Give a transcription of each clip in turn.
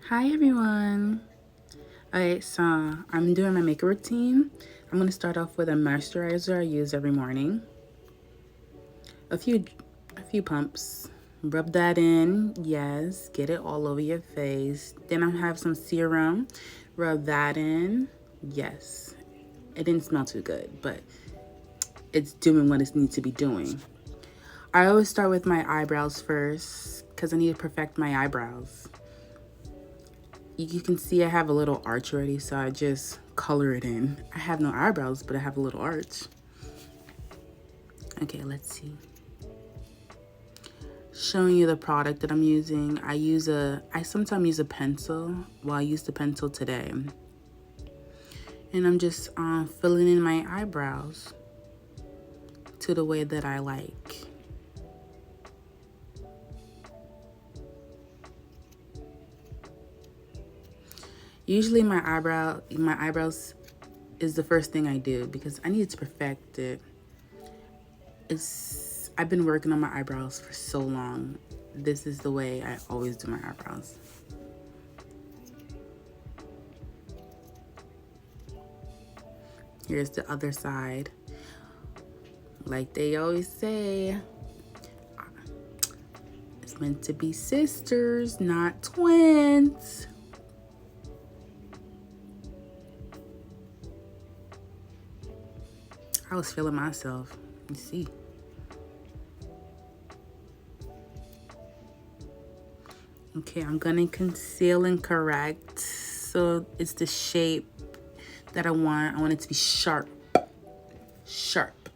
Hi everyone. Alright, so I'm doing my makeup routine. I'm gonna start off with a moisturizer I use every morning. A few pumps. Rub that in, yes, get it all over your face. Then I have some serum. Rub that in, yes. It didn't smell too good, but it's doing what it needs to be doing. I always start with my eyebrows first because I need to perfect my eyebrows. You can see I have a little arch already, so I just color it in. I have no eyebrows, but I have a little arch. Okay, let's see. Showing you the product that I'm using. I sometimes use a pencil. Well, I used the pencil today. And I'm just filling in my eyebrows to the way that I like. Usually my eyebrows is the first thing I do because I need to perfect it. I've been working on my eyebrows for so long. This is the way I always do my eyebrows. Here's the other side. Like they always say, it's meant to be sisters, not twins. I was feeling myself. You see. Okay, I'm gonna conceal and correct. So it's the shape that I want. I want it to be sharp. Sharp.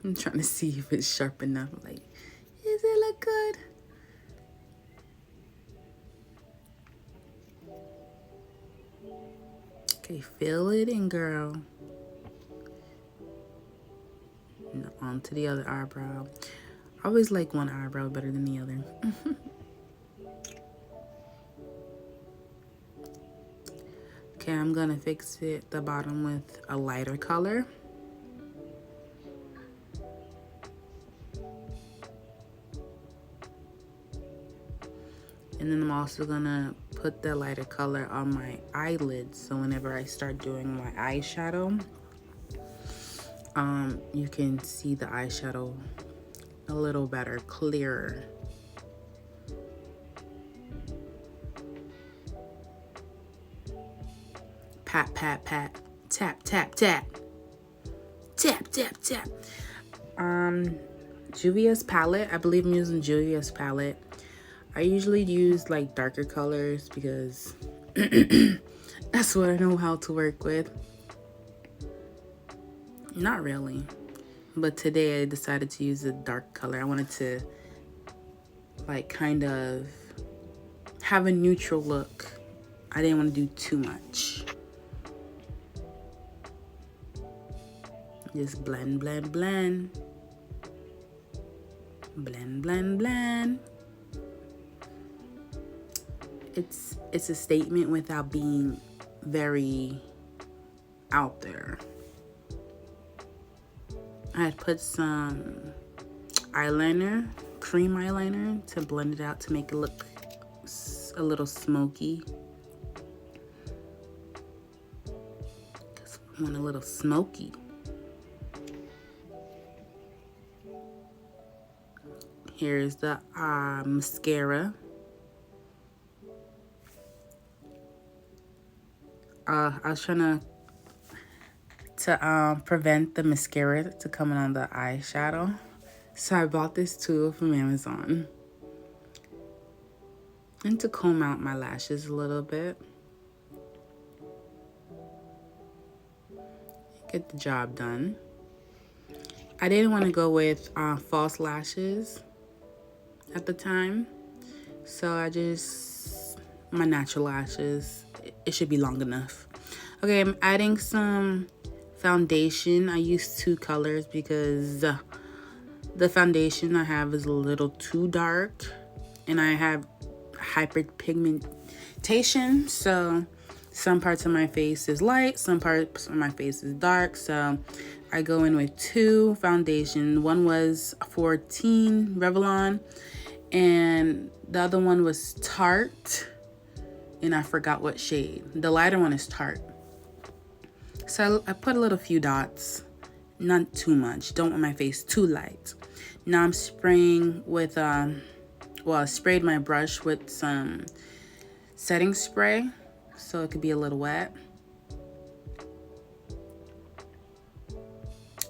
I'm trying to see if it's sharp enough. Like, does it look good? Okay, fill it in, girl. And on to the other eyebrow. I always like one eyebrow better than the other. Okay, I'm gonna fix it the bottom with a lighter color. And then I'm also gonna put the lighter color on my eyelids. So whenever I start doing my eyeshadow, you can see the eyeshadow a little better, clearer. Pat, pat, pat, tap, tap, tap, tap, tap, tap. Juvia's palette. I believe I'm using Juvia's palette. I usually use like darker colors because that's what I know how to work with. Not really. But today I decided to use a dark color. I wanted to like kind of have a neutral look. I didn't want to do too much. Just blend, blend, blend. Blend, blend, blend. It's a statement without being very out there. I had put some eyeliner, cream eyeliner, to blend it out to make it look a little smoky. Just want a little smoky. Here's the mascara. I was trying to prevent the mascara to coming on the eyeshadow. So I bought this tool from Amazon. And to comb out my lashes a little bit. Get the job done. I didn't want to go with false lashes at the time. So I just, my natural lashes, it should be long enough. Okay, I'm adding some foundation. I use 2 colors because the foundation I have is a little too dark and I have hyperpigmentation, so Some parts of my face is light, some parts of my face is dark. So I go in with 2 foundations. One was 14 Revlon and the other one was Tarte. And I forgot what shade. The lighter one is Tarte. So I put a little few dots, not too much. Don't want my face too light. Now I'm spraying with, I sprayed my brush with some setting spray so it could be a little wet.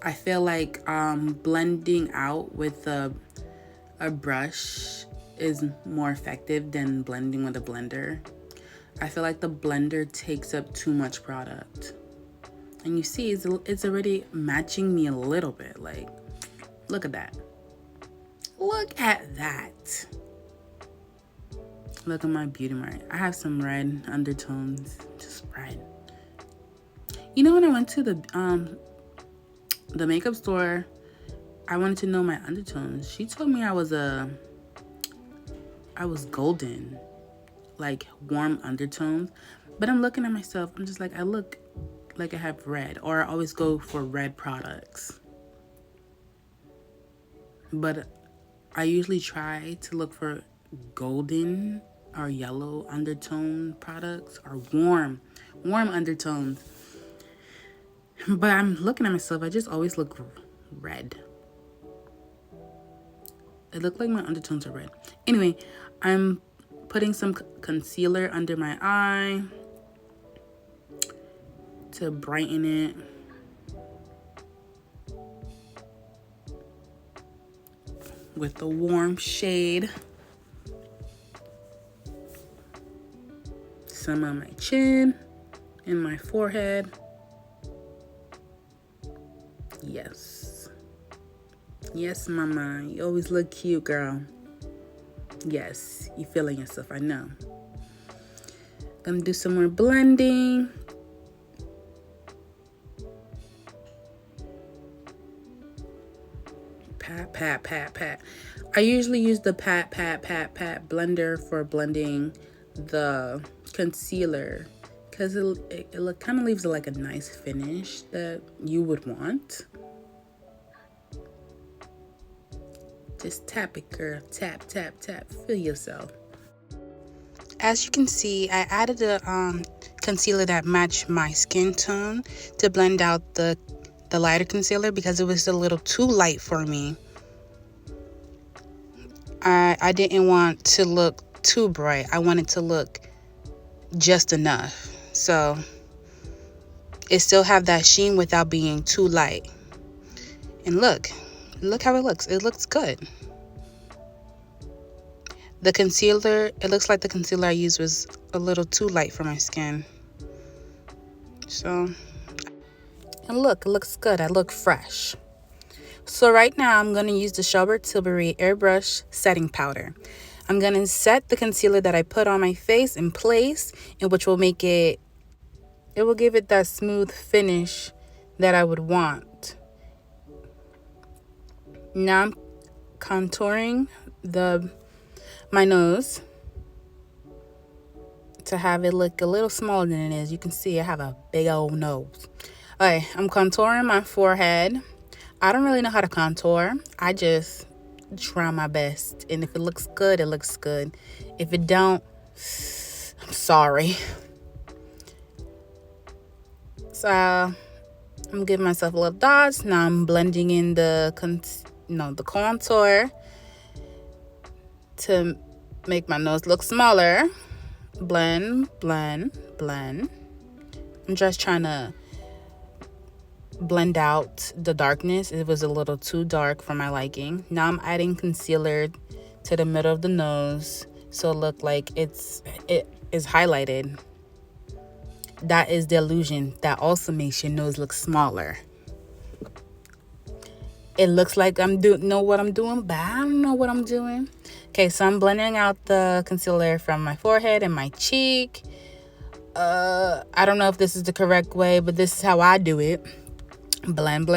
I feel like blending out with a brush is more effective than blending with a blender. I feel like the blender takes up too much product. And you see, it's already matching me a little bit. Like, look at that. Look at that. Look at my beauty mark. I have some red undertones, just red. You know, when I went to the makeup store, I wanted to know my undertones. She told me I was golden, like warm undertones. But I'm looking at myself, I'm just like, I look like I have red, or I always go for red products. But I usually try to look for golden or yellow undertone products, or warm undertones. But I'm looking at myself, I just always look red. It looked like my undertones are red. Anyway, I'm putting some concealer under my eye to brighten it. With the warm shade. Some on my chin and my forehead. Yes. Yes, mama. You always look cute, girl. Yes, you feeling yourself, I know. Gonna do some more blending. Pat. I usually use the pat blender for blending the concealer because it kind of leaves like a nice finish that you would want. Just tap it, girl. Tap. Feel yourself. As you can see, I added a concealer that matched my skin tone to blend out the lighter concealer because it was a little too light for me. I didn't want to look too bright. I wanted to look just enough. So it still have that sheen without being too light. And look how it looks. It looks good. The concealer, it looks like the concealer I used was a little too light for my skin. So, and look, it looks good. I look fresh. So right now I'm going to use the Charlotte Tilbury Airbrush Setting Powder. I'm going to set the concealer that I put on my face in place, and which will make it will give it that smooth finish that I would want. Now I'm contouring my nose to have it look a little smaller than it is. You can see I have a big old nose. Okay, I'm contouring my forehead. I don't really know how to contour. I just try my best. And if it looks good, it looks good. If it don't, I'm sorry. So I'm giving myself a little dots. Now I'm blending in the contour to make my nose look smaller. Blend. I'm just trying to blend out the darkness. It was a little too dark for my liking. Now I'm adding concealer to the middle of the nose so it look like it is highlighted. That is the illusion. That also makes your nose look smaller. It looks like know what I'm doing, but I don't know what I'm doing. Okay, so I'm blending out the concealer from my forehead and my cheek. I don't know if this is the correct way, but this is how I do it. Blend.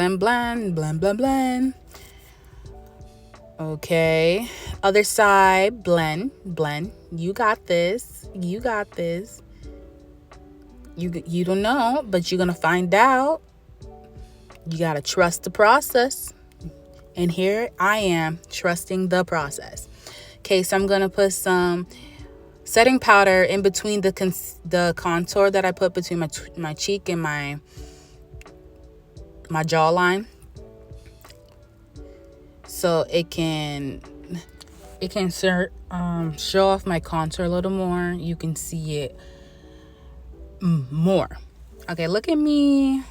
Okay, other side, blend. You got this. You don't know, but you're gonna find out. You gotta trust the process. And here I am trusting the process. Okay, so I'm gonna put some setting powder in between the contour that I put between my cheek and my jawline, so it can show off my contour a little more. You can see it more. Okay, look at me,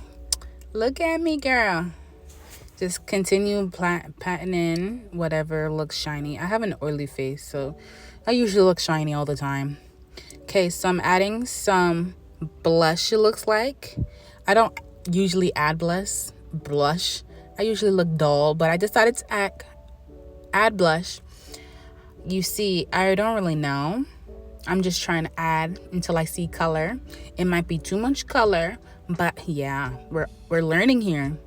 girl. Just continue patting in whatever looks shiny. I have an oily face, so I usually look shiny all the time. Okay, so I'm adding some blush, it looks like. I don't usually add blush. I usually look dull, but I decided to add blush. You see, I don't really know. I'm just trying to add until I see color. It might be too much color, but yeah, we're learning here.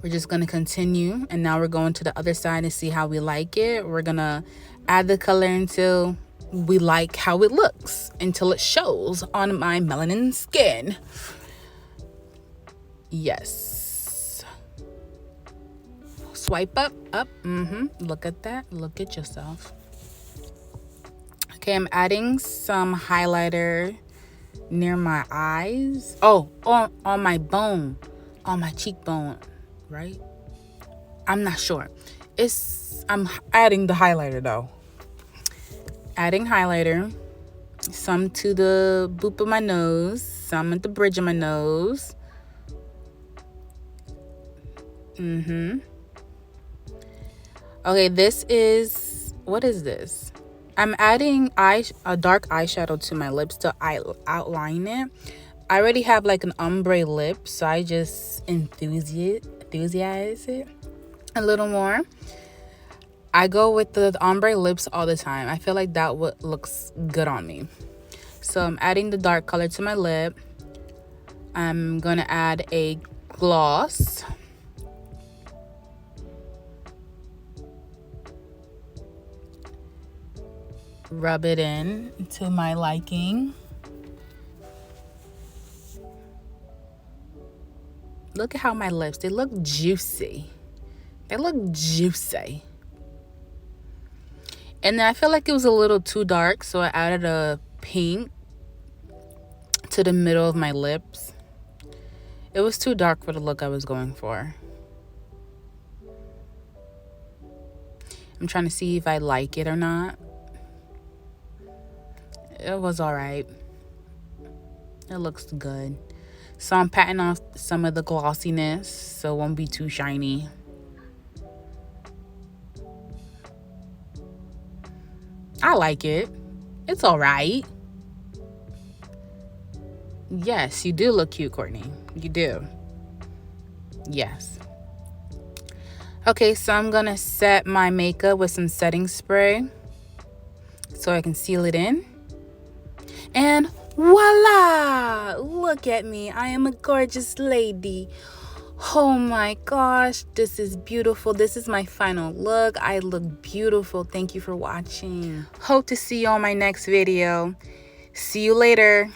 We're just going to continue, and now we're going to the other side and see how we like it. We're going to add the color until we like how it looks, until it shows on my melanin skin. Yes. Swipe up. Look at that. Look at yourself. Okay, I'm adding some highlighter near my eyes. Oh, on my bone, on my cheekbone, right? I'm not sure. I'm adding the highlighter though. Adding highlighter. Some to the boop of my nose, some at the bridge of my nose. Okay, what is this? I'm adding a dark eyeshadow to my lips to outline it. I already have like an ombre lip, so I just enthusiaze it a little more. I go with the ombre lips all the time. I feel like that looks good on me. So I'm adding the dark color to my lip. I'm going to add a gloss. Rub it in to my liking. Look at how my lips, they look juicy. And then I feel like it was a little too dark, so I added a pink to the middle of my lips. It was too dark for the look I was going for. I'm trying to see if I like it or not. It was alright. It looks good. So I'm patting off some of the glossiness so it won't be too shiny. I like it. It's alright. Yes, you do look cute, Courtney. You do. Yes. Okay, so I'm gonna set my makeup with some setting spray so I can seal it in. And voila! Look at me. I am a gorgeous lady. Oh my gosh, this is beautiful. This is my final look. I look beautiful. Thank you for watching. Hope to see you on my next video. See you later.